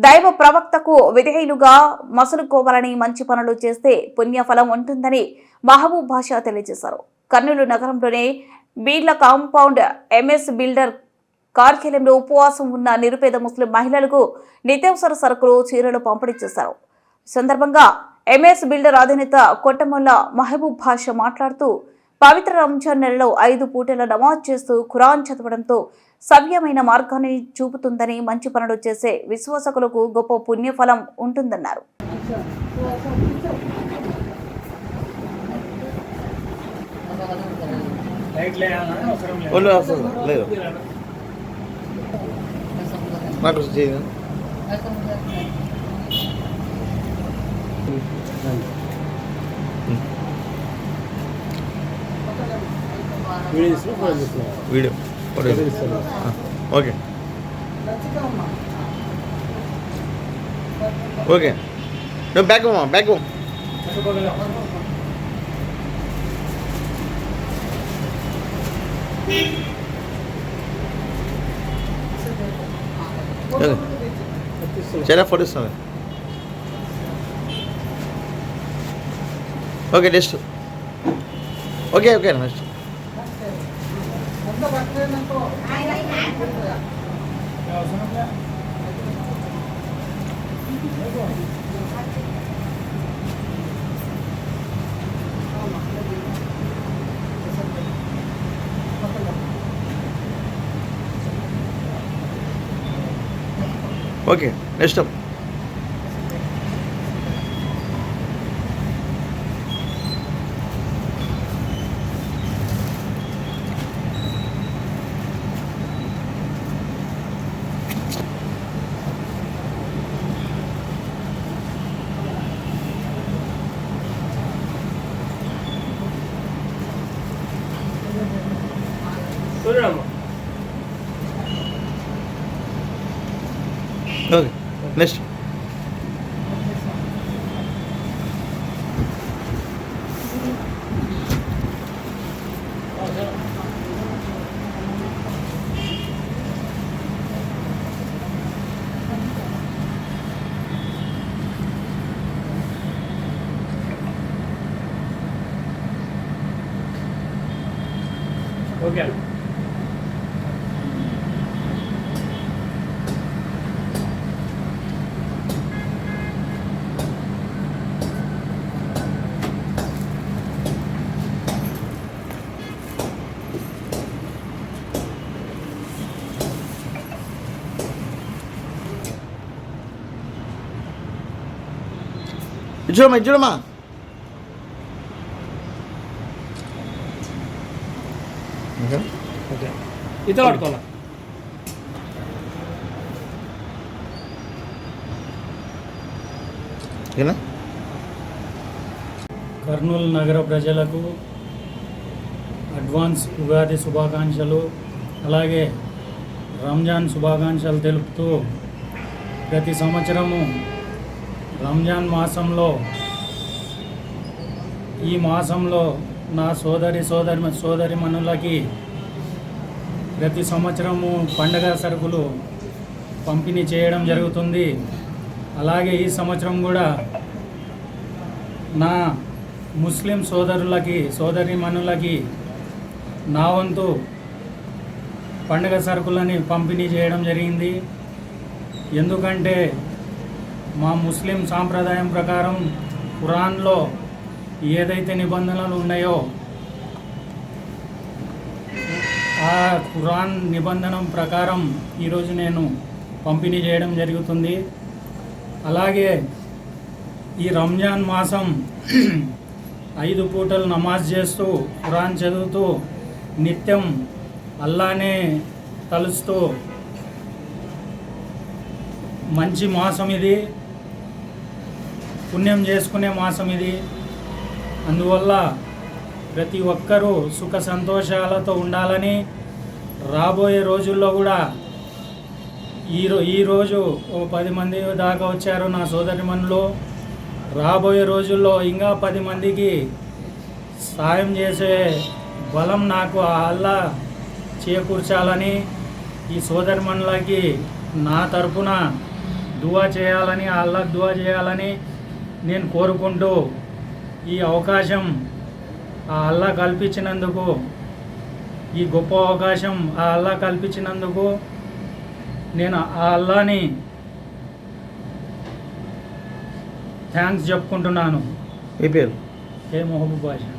దైవ ప్రవక్తకు విధేయులుగా మసలుకోవాలని, మంచి పనులు చేస్తే పుణ్యఫలం ఉంటుందని మహబూబ్ బాషా తెలియజేశారు. కర్నూలు నగరంలోని బీడ్ల కాంపౌండ్ ఎంఎస్ బిల్డర్ కార్యాలయంలో ఉపవాసం ఉన్న నిరుపేద ముస్లిం మహిళలకు నిత్యావసర సరుకులు, చీరలు పంపిణీ చేశారు. సందర్భంగా ఎంఎస్ బిల్డర్ అధినేత కొట్టమొల్ల మహబూబ్ బాషా మాట్లాడుతూ, పవిత్ర రంజాన్ నెలలో 5 పూటల నమాజ్ చేస్తూ ఖురాన్ చదవడంతో సవ్యమైన మార్గాన్ని చూపుతుందని, మంచి పనులు చేసే విశ్వాసకులకు గొప్ప పుణ్యఫలం ఉంటుందన్నారు. Video okay okay back back చాలా photos okay next okay okay next okay next okay next okay చూడమ్మా ఓకే ఇతర పట్టుకోవాలా కర్నూలు నగర ప్రజలకు అడ్వాన్స్ ఉగాది శుభాకాంక్షలు, అలాగే రంజాన్ శుభాకాంక్షలు తెలుపుతూ, ప్రతి సంవత్సరము రంజాన్ మాసంలో ఈ మాసంలో నా సోదరిమణులకి ప్రతి సంవత్సరము పండగ సరుకులు పంపిణీ చేయడం జరుగుతుంది. అలాగే ఈ సంవత్సరం కూడా నా ముస్లిం సోదరిమణులకి నా వంతు పండగ సరుకులని పంపిణీ చేయడం జరిగింది. ఎందుకంటే మా ముస్లిం సాంప్రదాయం ప్రకారం ఖురాన్లో ఏదైతే నిబంధనలు ఉన్నాయో ఆ ఖురాన్ నిబంధన ప్రకారం ఈరోజు నేను పంపిణీ చేయడం జరుగుతుంది. అలాగే ఈ రంజాన్ మాసం 5 పూటలు నమాజ్ చేస్తూ ఖురాన్ చదువుతూ నిత్యం అల్లానే తలుస్తూ మంచి మాసం ఇది, పుణ్యం చేసుకునే మాసం ఇది. అందువల్ల ప్రతి ఒక్కరూ సుఖ సంతోషాలతో ఉండాలని, రాబోయే రోజుల్లో కూడా ఈరోజు 10 మంది దాకా వచ్చారు నా సోదరిమణులు. రాబోయే రోజుల్లో ఇంకా 10 మందికి సాయం చేసే బలం నాకు అల్లా చేకూర్చాలని ఈ సోదరిమణులకి నా తరపున దువా చేయాలని, ఆ అల్లాహ్ దువా చేయాలని నేను కోరుకుంటూ ఈ అవకాశం ఆ అల్లాహ్ కల్పించినందుకు, ఈ గొప్ప అవకాశం ఆ అల్లాహ్ కల్పించినందుకు నేను ఆ అల్లాహ్ని థ్యాంక్స్ చెప్పుకుంటున్నాను. మీ పేరు? ఏ మహబూబ్ బాషా.